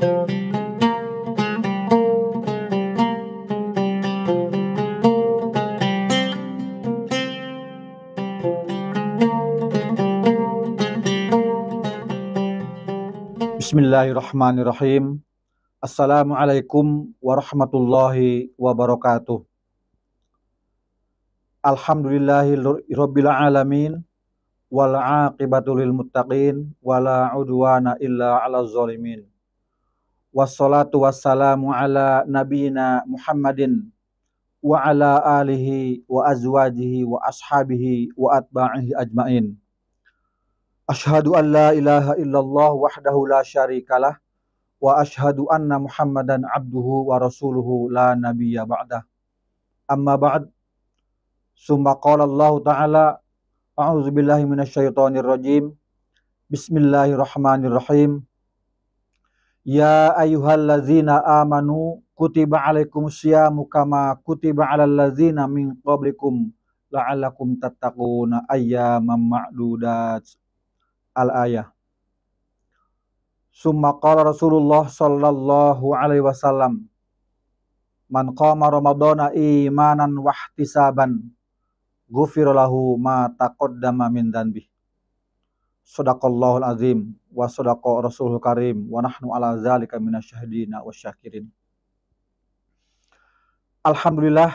Bismillahirrahmanirrahim. Assalamualaikum warahmatullahi wabarakatuh. Alhamdulillahirabbil alamin wal aqibatu lil muttaqin wala udwana illa 'alal zalimin. Wassalatu wassalamu ala nabiyyina Muhammadin wa ala alihi wa azwajihi wa ashabihi wa atba'ihi ajmain. Asyhadu an la ilaha illallah wahdahu la syarikalah wa asyhadu anna Muhammadan abduhu wa rasuluhu la nabiyya ba'dah. Amma ba'd. Summa qala Allah ta'ala a'udzu billahi minasyaitonir rajim. Bismillahirrahmanirrahim. Ya ayyuhallazina amanu kutiba alaikumus syamu kama kutiba alal ladzina min qablikum la'allakum tattaquna ayyaman ma'dudat. Al-ayah. Summa qala Rasulullah sallallahu alaihi wasallam, man qama ramadhana imanan wahtisaban ghufira lahu ma taqaddama min dhanbi. Shadaqallahul azim wa shadaqa rasulul karim wa nahnu ala zalika minasyahidina wasyakirin. Alhamdulillah,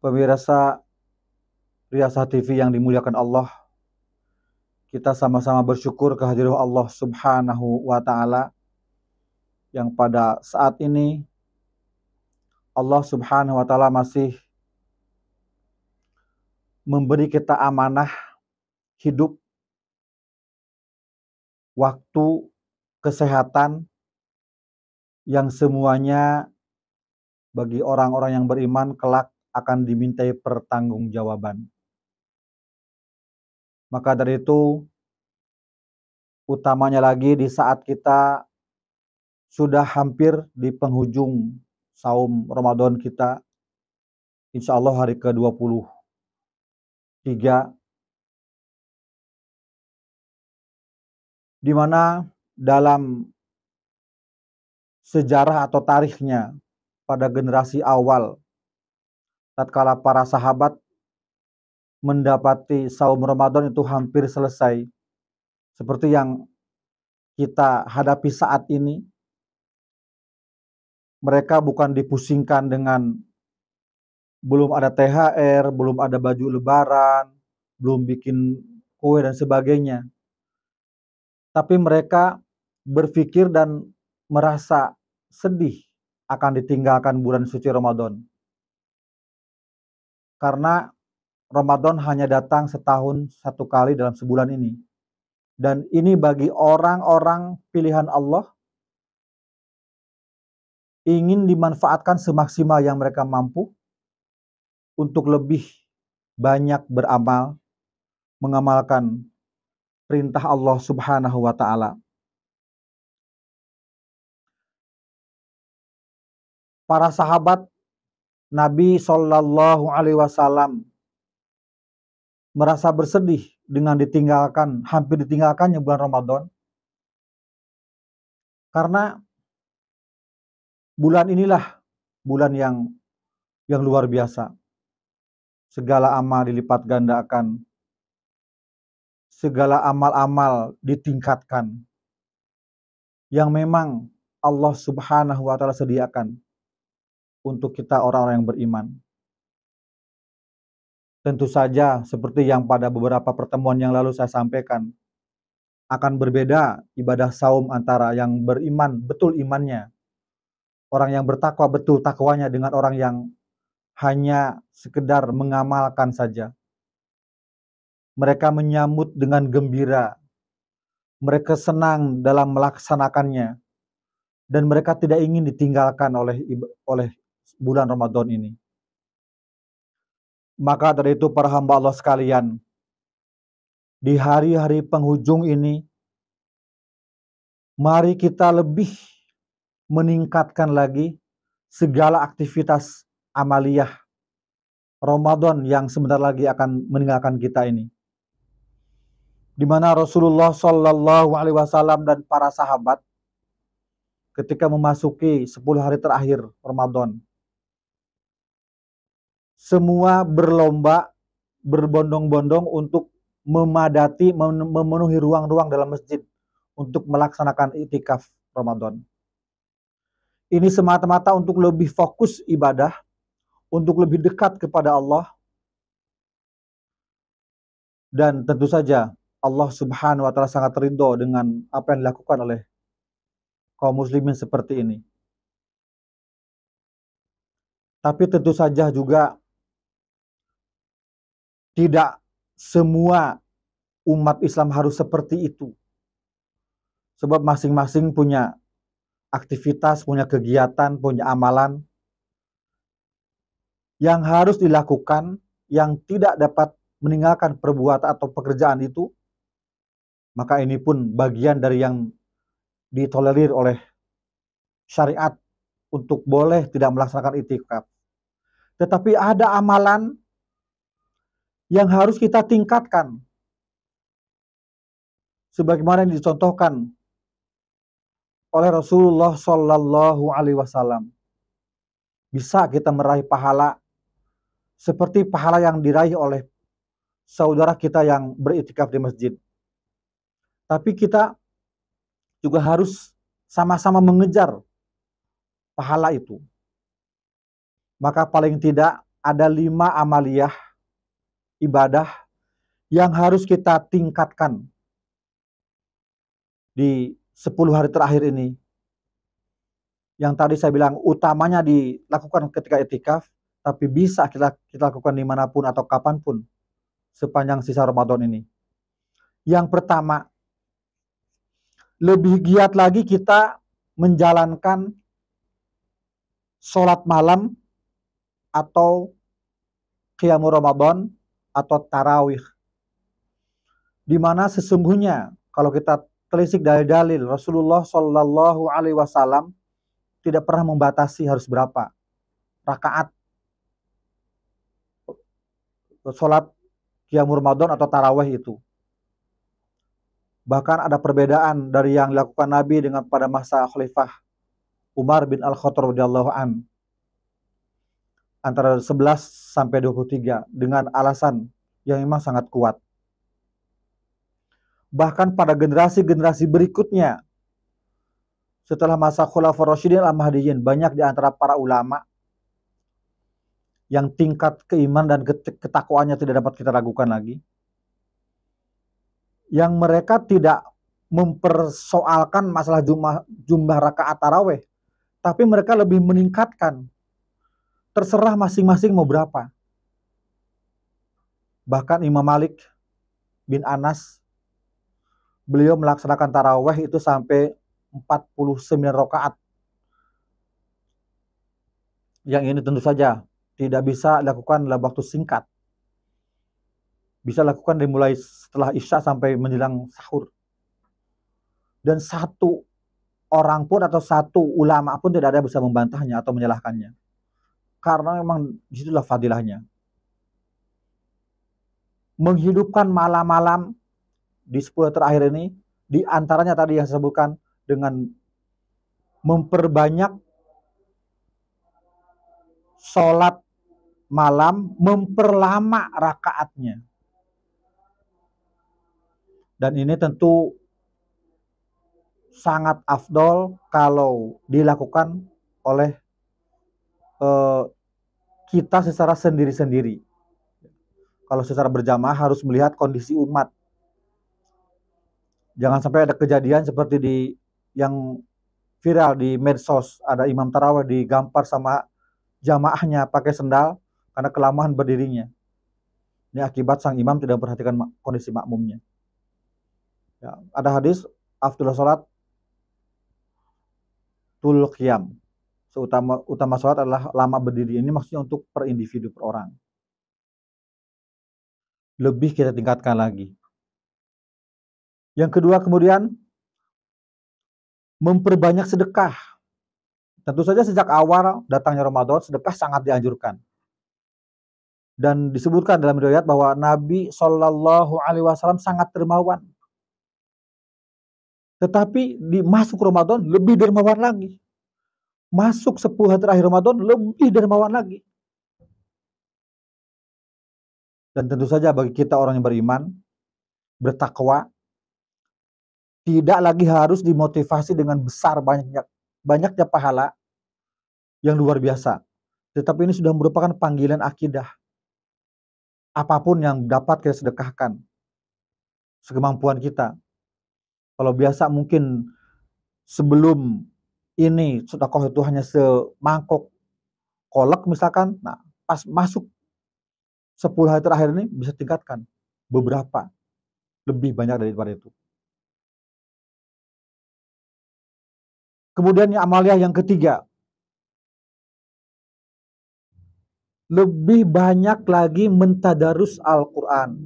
pemirsa Riyasah TV yang dimuliakan Allah, kita sama-sama bersyukur kehadiran Allah Subhanahu wa Ta'ala yang pada saat ini Allah Subhanahu wa Ta'ala masih memberi kita amanah hidup, waktu, kesehatan yang semuanya bagi orang-orang yang beriman kelak akan dimintai pertanggungjawaban. Maka dari itu, utamanya lagi di saat kita sudah hampir di penghujung saum Ramadan kita, insya Allah hari ke-23, di mana dalam sejarah atau tarikhnya pada generasi awal, tatkala para sahabat mendapati saum Ramadan itu hampir selesai, seperti yang kita hadapi saat ini. Mereka bukan dipusingkan dengan belum ada THR, belum ada baju lebaran, belum bikin kue dan sebagainya. Tapi mereka berpikir dan merasa sedih akan ditinggalkan bulan suci Ramadan. Karena Ramadan hanya datang setahun satu kali dalam sebulan ini. Dan ini bagi orang-orang pilihan Allah ingin dimanfaatkan semaksimal yang mereka mampu untuk lebih banyak beramal, mengamalkan perintah Allah Subhanahu wa Ta'ala. Para sahabat Nabi Shallallahu Alaihi Wasallam merasa bersedih dengan hampir ditinggalkannya bulan Ramadan, karena bulan inilah bulan yang luar biasa. Segala amal dilipat gandakan, segala amal-amal ditingkatkan, yang memang Allah Subhanahu wa Ta'ala sediakan untuk kita orang-orang yang beriman. Tentu saja seperti yang pada beberapa pertemuan yang lalu saya sampaikan, akan berbeda ibadah saum antara yang beriman betul imannya, orang yang bertakwa betul takwanya, dengan orang yang hanya sekedar mengamalkan saja. Mereka menyambut dengan gembira, mereka senang dalam melaksanakannya, dan mereka tidak ingin ditinggalkan oleh bulan Ramadan ini. Maka dari itu para hamba Allah sekalian, di hari-hari penghujung ini, mari kita lebih meningkatkan lagi segala aktivitas amaliyah Ramadan yang sebentar lagi akan meninggalkan kita ini. di mana Rasulullah Shallallahu Alaihi Wasallam dan para sahabat ketika memasuki 10 hari terakhir Ramadan, semua berlomba berbondong-bondong untuk memenuhi ruang-ruang dalam masjid untuk melaksanakan itikaf Ramadan. Ini semata-mata untuk lebih fokus ibadah, untuk lebih dekat kepada Allah, dan tentu saja Allah Subhanahu wa taala sangat ridho dengan apa yang dilakukan oleh kaum muslimin seperti ini. Tapi tentu saja juga tidak semua umat Islam harus seperti itu. Sebab masing-masing punya aktivitas, punya kegiatan, punya amalan yang harus dilakukan, yang tidak dapat meninggalkan perbuatan atau pekerjaan itu, maka ini pun bagian dari yang ditolerir oleh syariat untuk boleh tidak melaksanakan itikaf. Tetapi ada amalan yang harus kita tingkatkan, sebagaimana yang dicontohkan oleh Rasulullah Shallallahu Alaihi Wasallam. Bisa kita meraih pahala seperti pahala yang diraih oleh saudara kita yang beritikaf di masjid. Tapi kita juga harus sama-sama mengejar pahala itu. Maka paling tidak ada 5 amaliyah ibadah yang harus kita tingkatkan di 10 hari terakhir ini. Yang tadi saya bilang utamanya dilakukan ketika itikaf, tapi bisa kita lakukan dimanapun atau kapanpun sepanjang sisa Ramadan ini. Yang pertama, lebih giat lagi kita menjalankan sholat malam atau qiyamul Ramadan atau tarawih. Di mana sesungguhnya kalau kita telisik dari dalil Rasulullah Shallallahu Alaihi Wasallam tidak pernah membatasi harus berapa rakaat sholat qiyamul Ramadan atau tarawih itu. Bahkan ada perbedaan dari yang dilakukan Nabi dengan pada masa Khalifah Umar bin Al-Khattab radhiyallahu an, antara 11 sampai 23 dengan alasan yang memang sangat kuat. Bahkan pada generasi-generasi berikutnya setelah masa Khulafaur Rasyidin Al-Mahdiyyin, banyak di antara para ulama yang tingkat keimanan dan ketakwaannya tidak dapat kita ragukan lagi, yang mereka tidak mempersoalkan masalah jumlah rakaat tarawih, tapi mereka lebih meningkatkan. Terserah masing-masing mau berapa. Bahkan Imam Malik bin Anas, beliau melaksanakan tarawih itu sampai 49 rakaat. Yang ini tentu saja tidak bisa dilakukan dalam waktu singkat. Bisa lakukan dimulai setelah Isya sampai menjelang sahur. Dan satu orang pun atau satu ulama pun tidak ada yang bisa membantahnya atau menyalahkannya. Karena memang disitulah fadilahnya. Menghidupkan malam-malam di 10 terakhir ini, di antaranya tadi yang saya sebutkan, dengan memperbanyak sholat malam, memperlama rakaatnya. Dan ini tentu sangat afdol kalau dilakukan oleh kita secara sendiri-sendiri. Kalau secara berjamaah harus melihat kondisi umat. Jangan sampai ada kejadian seperti yang viral di medsos, ada imam tarawih digampar sama jamaahnya pakai sendal karena kelamaan berdirinya. Ini akibat sang imam tidak memperhatikan kondisi makmumnya. Ya, ada hadis afdhul salat tul qiyam. Utama salat adalah lama berdiri. Ini maksudnya untuk per individu, per orang. Lebih kita tingkatkan lagi. Yang kedua kemudian memperbanyak sedekah. Tentu saja sejak awal datangnya Ramadan, sedekah sangat dianjurkan. Dan disebutkan dalam riwayat bahwa Nabi Shallallahu Alaihi Wasallam sangat dermawan. Tetapi di masuk Ramadan lebih dermawan lagi. Masuk 10 hari terakhir Ramadan lebih dermawan lagi. Dan tentu saja bagi kita orang yang beriman, bertakwa, tidak lagi harus dimotivasi dengan besar banyaknya pahala yang luar biasa. Tetapi ini sudah merupakan panggilan akidah. Apapun yang dapat kita sedekahkan, sekemampuan kita. Kalau biasa mungkin sebelum ini sedekah itu hanya semangkok kolak misalkan, nah pas masuk 10 hari terakhir ini bisa tingkatkan beberapa, lebih banyak daripada itu. Kemudian amaliah yang ketiga, lebih banyak lagi mentadarus Al-Quran.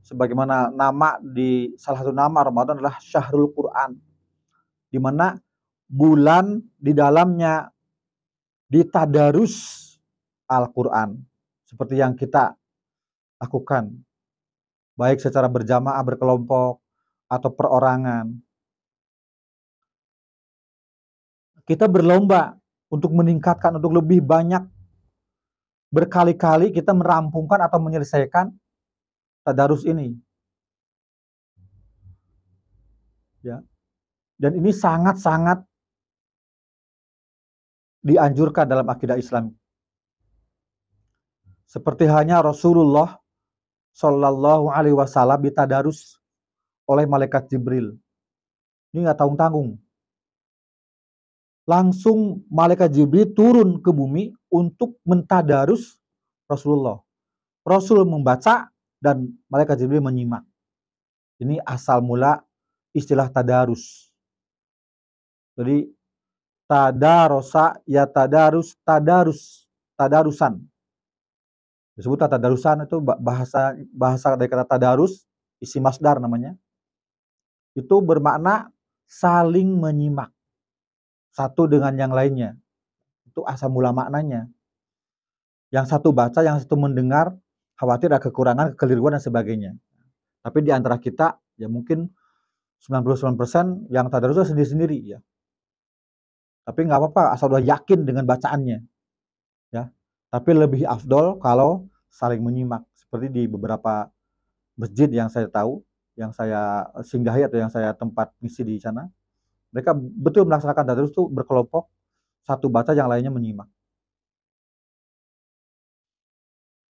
Sebagaimana nama di salah satu nama Ramadan adalah Syahrul Quran, di mana bulan di dalamnya ditadarus Al-Quran seperti yang kita lakukan, baik secara berjamaah, berkelompok, atau perorangan. Kita berlomba untuk meningkatkan, untuk lebih banyak, berkali-kali kita merampungkan atau menyelesaikan tadarus ini. Ya. Dan ini sangat-sangat dianjurkan dalam akidah Islam. Seperti halnya Rasulullah Shallallahu Alaihi Wasallam ditadarus oleh malaikat Jibril. Ini nggak tanggung-tanggung. Langsung malaikat Jibril turun ke bumi untuk mentadarus Rasulullah. Rasul membaca dan malaikat Jibril menyimak. Ini asal mula istilah tadarus. Jadi tadarosa ya tadarus, tadarusan. Disebut tadarusan itu bahasa dari kata tadarus, isi masdar namanya. Itu bermakna saling menyimak satu dengan yang lainnya. Itu asal mula maknanya. Yang satu baca, yang satu mendengar, khawatir ada kekurangan, kekeliruan dan sebagainya. Tapi di antara kita ya mungkin 99% yang tadarusnya sendiri-sendiri ya. Tapi nggak apa-apa asal udah yakin dengan bacaannya. Ya. Tapi lebih afdol kalau saling menyimak, seperti di beberapa masjid yang saya tahu, yang saya singgahi atau yang saya tempat misi di sana. Mereka betul melaksanakan tadarus itu berkelompok, satu baca yang lainnya menyimak.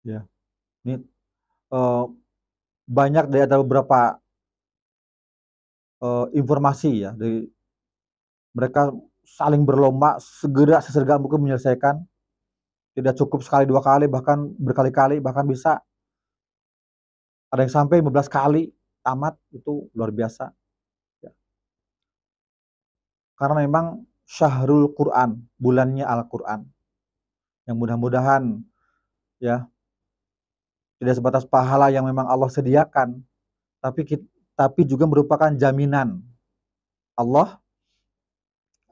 Ya. Ini banyak dari ada beberapa informasi ya dari mereka saling berlomba sesegera mungkin menyelesaikan, tidak cukup sekali dua kali, bahkan berkali-kali, bahkan bisa ada yang sampai 15 kali tamat. Itu luar biasa ya. Karena memang Syahrul Quran, bulannya Al-Quran, yang mudah-mudahan ya tidak sebatas pahala yang memang Allah sediakan, tapi juga merupakan jaminan Allah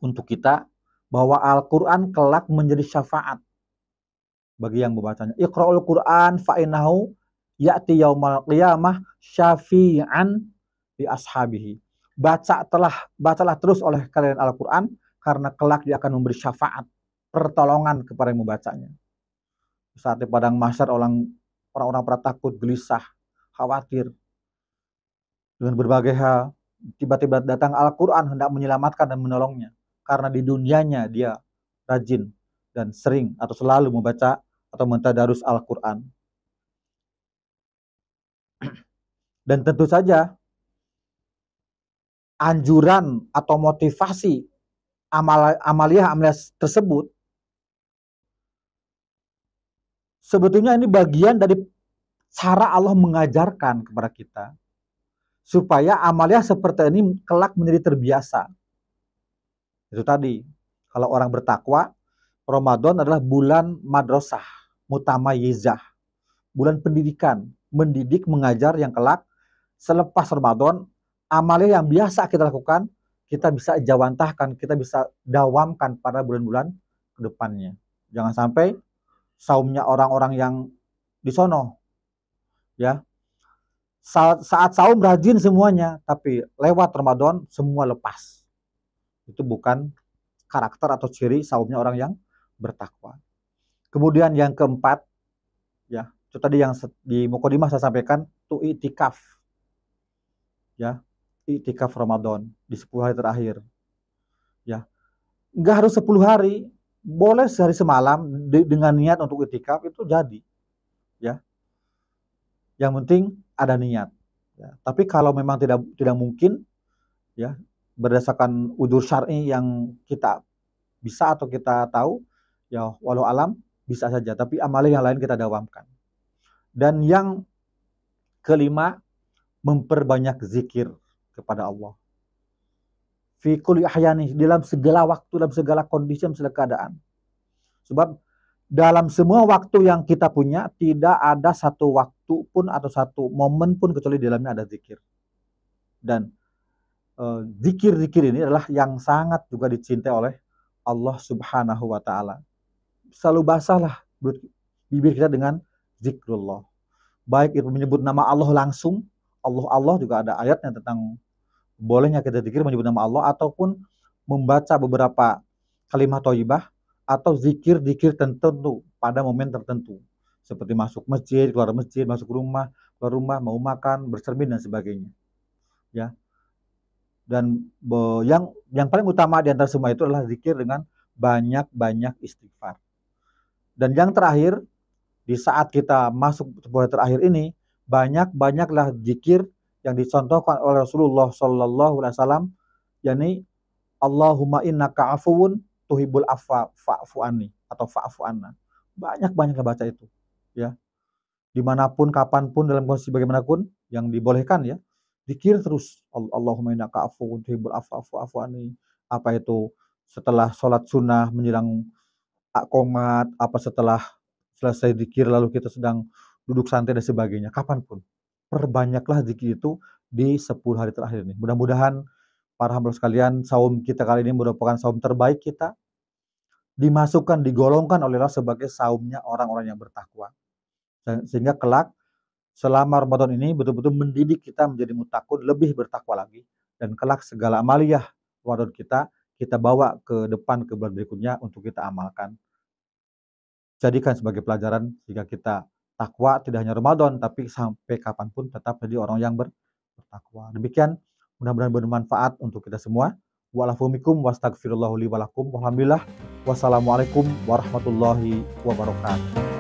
untuk kita bahwa Al-Quran kelak menjadi syafaat bagi yang membacanya. Iqra'ul Quran fa'innahu ya'ti yaumal qiyamah syafi'an li ashabihi. Bacalah terus oleh kalian Al-Quran, karena kelak dia akan memberi syafaat, pertolongan kepada yang membacanya. Saat di padang mahsyar orang-orang pada takut, gelisah, khawatir dengan berbagai hal. Tiba-tiba datang Al-Quran hendak menyelamatkan dan menolongnya. Karena di dunianya dia rajin dan sering atau selalu membaca atau mentadarus Al-Quran. Dan tentu saja anjuran atau motivasi amaliah tersebut sebetulnya ini bagian dari cara Allah mengajarkan kepada kita supaya amaliah seperti ini kelak menjadi terbiasa. Itu tadi, kalau orang bertakwa, Ramadan adalah bulan madrasah, mutamayizah, bulan pendidikan, mendidik, mengajar yang kelak selepas Ramadan, amaliah yang biasa kita lakukan, kita bisa jawantahkan, kita bisa dawamkan pada bulan-bulan ke depannya. Jangan sampai saumnya orang-orang yang di sono, ya. Saat saum rajin semuanya, tapi lewat Ramadan semua lepas. Itu bukan karakter atau ciri saumnya orang yang bertakwa. Kemudian yang keempat, ya, itu tadi yang di mukadimah saya sampaikan, itu itikaf. Ya, itikaf Ramadan di 10 hari terakhir. Ya, nggak harus 10 hari, boleh sehari semalam dengan niat untuk itikaf itu jadi. Ya, yang penting ada niat. Ya, tapi kalau memang tidak mungkin, ya, berdasarkan udzur syar'i yang kita bisa atau kita tahu, ya walau alam bisa saja. Tapi amalan yang lain kita dawamkan. Dan yang kelima, memperbanyak zikir kepada Allah. Fi kulli ahyani, dalam segala waktu, dalam segala kondisi, dalam segala keadaan. Sebab dalam semua waktu yang kita punya, tidak ada satu waktu pun atau satu momen pun kecuali di dalamnya ada zikir. Dan zikir-zikir ini adalah yang sangat juga dicintai oleh Allah Subhanahu wa Ta'ala. Selalu basahlah bibir kita dengan zikrullah. Baik itu menyebut nama Allah langsung, Allah juga ada ayatnya tentang bolehnya kita zikir menyebut nama Allah, ataupun membaca beberapa kalimat thayyibah atau zikir-zikir tertentu pada momen tertentu, seperti masuk masjid, keluar masjid, masuk rumah, keluar rumah, mau makan, bercermin dan sebagainya. Ya. Dan yang paling utama di antara semua itu adalah zikir dengan banyak-banyak istighfar. Dan yang terakhir, di saat kita masuk bulan terakhir ini, banyak-banyaklah zikir yang dicontohkan oleh Rasulullah Shallallahu Alaihi Wasallam, yakni Allahumma innaka afuwun tuhibul afwa fa'fu anni atau fa'fu anna. Banyak-banyak baca itu, ya. Dimanapun, kapanpun, dalam kondisi bagaimanapun yang dibolehkan, ya. Zikir terus Allahumma innaka afuwun tuhibul afwa fa'fu anni. Apa itu setelah sholat sunnah menjelang qomat, apa setelah selesai zikir lalu kita sedang duduk santai dan sebagainya, kapanpun. Perbanyaklah zikir itu di 10 hari terakhir ini. Mudah-mudahan para hamba sekalian, saum kita kali ini merupakan saum terbaik kita, dimasukkan, digolongkan oleh Allah sebagai saumnya orang-orang yang bertakwa. Sehingga kelak selama Ramadan ini betul-betul mendidik kita menjadi mutakun, lebih bertakwa lagi, dan kelak segala amaliyah Ramadan kita bawa ke depan, ke bulan berikutnya untuk kita amalkan. Jadikan sebagai pelajaran sehingga kita takwa tidak hanya Ramadan, tapi sampai kapanpun tetap jadi orang yang bertakwa. Demikian, mudah-mudahan bermanfaat untuk kita semua. Wa'alafumikum wastagfirullahu li walakum. Alhamdulillah. Wassalamualaikum warahmatullahi wabarakatuh.